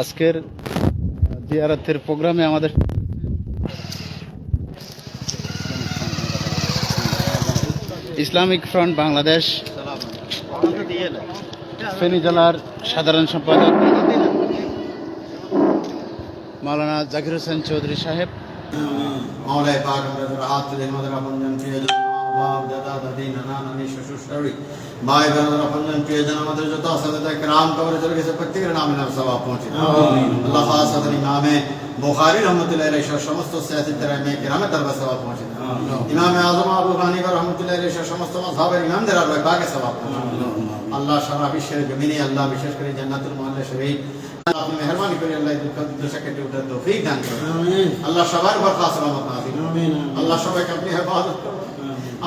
আজকের জিয়ারতের প্রোগ্রামে আমাদের ইসলামিক ফ্রন্ট বাংলাদেশ ফেনী জেলার সাধারণ সম্পাদক মাওলানা জাকির হোসেন চৌধুরী সাহেব। মাওলানা পাক আমরা হাত তুলে আমাদের আপনজন প্রিয়জন বাপ দাদা দাদি নানা নানি শ্বশুর শাশুড়ি ভাই বোনের আপনজন প্রিয়জন আমাদের যত আসাদে کرام কবরে চলে গেছে প্রত্যেকের নামে নাম সওয়াব পৌঁছে দাও আল্লাহ খাসাত ইমামে বুখারী রাহমাতুল্লাহি আলাইহি সমস্ত সিয়াসিদারে کرامে দরবার সওয়াব পৌঁছে দাও ইমামে আযম আবু হানিফা রাহমাতুল্লাহি আলাইহি সমস্ত মাযহাবের ইমামদের আল্লাহ পাকে সওয়াব পৌঁছে দাও আল্লাহ সারা বিশ্বের জমিনে আল্লাহ বিশেষ করে জান্নাতুল মুআল্লা শরীফ আপনি মেহেরবানি করে আল্লাহ দুঃখ কেটে ওঠার তৌফিক দান করুন আমিন আল্লাহ সবার উপর খাস রহমত নাযিল আমিন আল্লাহ সবাইকে আপনি হেফাজত করুন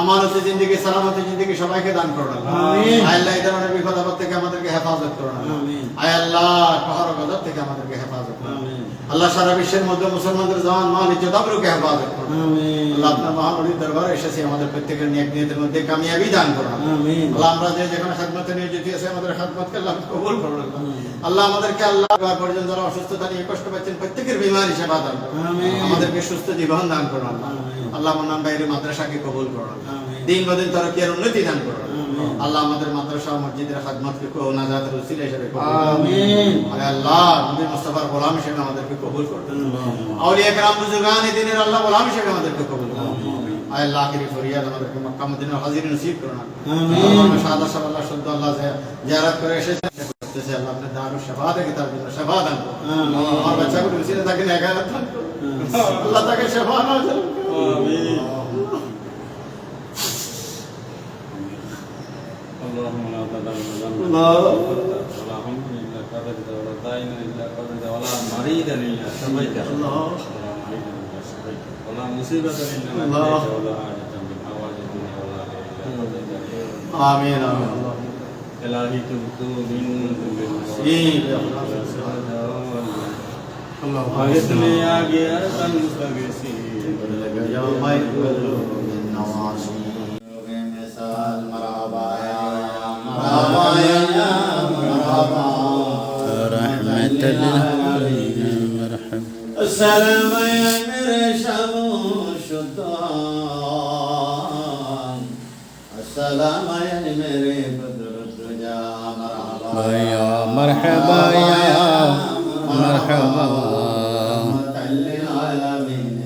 আমানতে জিন্দেগি সালামতে জিন্দেগি সবাইকে দান করুন আমিন আল্লাহ এই ধরনের বিপদ আপদ থেকে আমাদেরকে হেফাজত করুন আমিন আয় আল্লাহ কহর গজব থেকে আমাদেরকে হেফাজত করুন আমিন আল্লাহ সারা বিশ্বের মধ্যে মুসলমানদের জান মাল ইজ্জত আবরুকে হেফাজত করুন আমিন আল্লাহ আপনার মহানবীর দরবারে এসেছি আমাদের প্রত্যেকের নেক নিয়তের মধ্যে কামিয়াবি দান করুন আমিন আল্লাহ আমরা যেখানে খিদমতে নিয়োজিত আছি আমাদের খিদমতকে আল্লাহ কবুল করুন আল্লাহ আমাদেরকে আল্লাহ পর্যন্ত যারা অসুস্থতা নিয়ে কষ্ট পাচ্ছেন প্রত্যেকের বিমারি সেবা দান করুন আমিন আমাদেরকে সুস্থ জীবন দান করুন আল্লাহ মান্নান ভাইয়ের মাদ্রাসাকে কবুল করুন আমিন দিন বদিন তরক্কি আর উন্নতি দান করুন আল্লাহ আমাদের মাদ্রাসা মসজিদের খিদমতকে কো নাজাতের ওসিলা হিসেবে কবুল করুন আমিন আয় আল্লাহ নবী মুস্তাফার গোলাম হিসেবে আমাদেরকে কবুল করুন আউলিয়া کرام বুজুর্গান দ্বীনের আল্লাহ গোলাম হিসেবে আমাদেরকে কবুল করুন আয় আল্লাহ কি ফরিয়াদ আমাদেরকে মক্কা মদিনার হাজির নসিব করুন আমিন শাহাদাত সাল্লাল্লাহু আলাইহি আল্লাহ জিয়ারত করে এসেছেন করতেছে আল্লাহ আপনার দারুল শাফাআত কিতাব জন্য শাফাআত দান করুন আমিন আর বাচ্চাগুলো উসিলা তাকে নেকায়াত দান করুন আল্লাহ তাকে শাফাআত দান করুন আমিন اللهم لا تدع لنا الله ولا هم الا قدرت ولا داين الا قدرت ولا مريدا الا شفيت الله ولا مصيبة الا الله ولا حاجة من حوائج الدنيا ولا آمين آمين الله إلهي تبت من الله أغثني يا غياث المستغيثين يوم يقول النواشي مثال مرحبا يا مرحبا يا مرحبا رحمة للعالمين مرحبا السلام يا مرشد الشيطان السلام يا مري بدر الدجى مرحبا يا مرحبا يا مرحبا للعالمين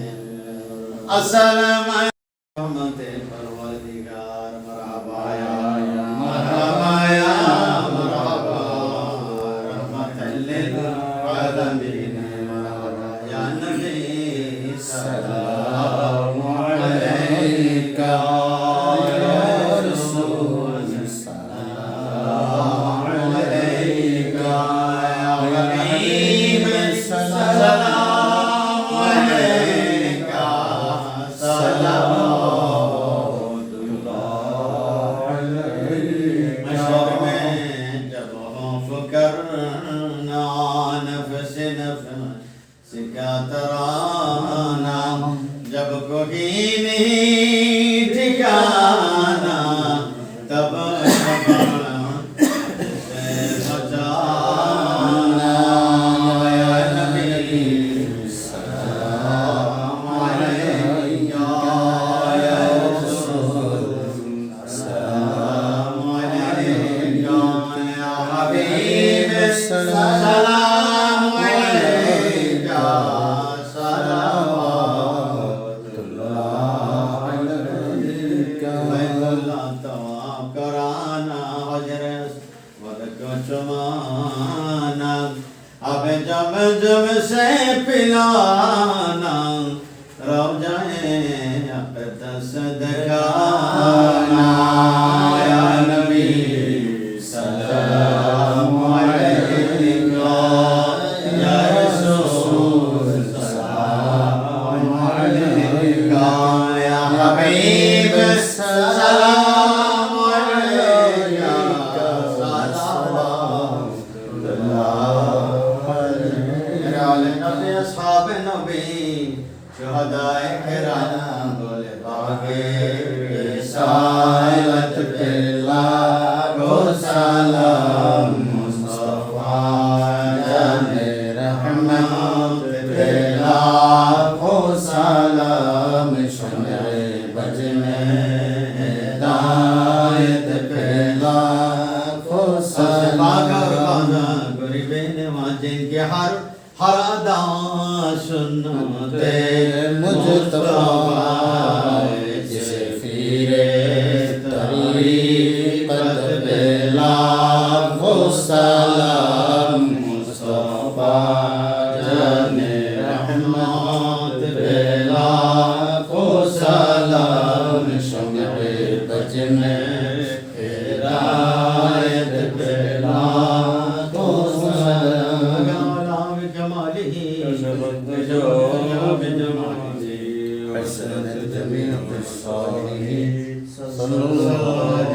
السلام يا رحمة الپروردگار مرحبا يا مرحبا يا مرحبا رحمة للعالمين مرحبا يا نبي السلام عليك يا رسول السلام عليك يا حبيب السلام عليك صلوات الله عليك مشهد में जब हम फकरना नफ्स नफ्स का तराना जब कोई नहीं ठिकाना तब बचाना या नबी सलाम अलैका या रसूल सलाम अलैका या हबीब सलाम अलैका सलावतुल्लाह अलैका बैतुल्लाह तवाफ कराना हजरत वद को चुमाना अब जब जब से पिलाना रोजाए अब सदकाना या नबी सलाम अलैका या रसूल सलाम अलैका या हबीब सलाम अलैका सलावतुल्लाह अलैका नबी अस्हाब नबी शुहदाए किराम बोले बागे सायत पिला गो सलाम मुस्तफा जाने जिनके हर हर अदा सुन्नते मुस्तफा फिरे तरीक़त पे लाखों सलाम मुस्तफा जाने रहमत पे लाखों सलाम शम्मे बजने हिदायत पे लाखों सलाम कमालिही حسنت جميع الصالحين صلى الله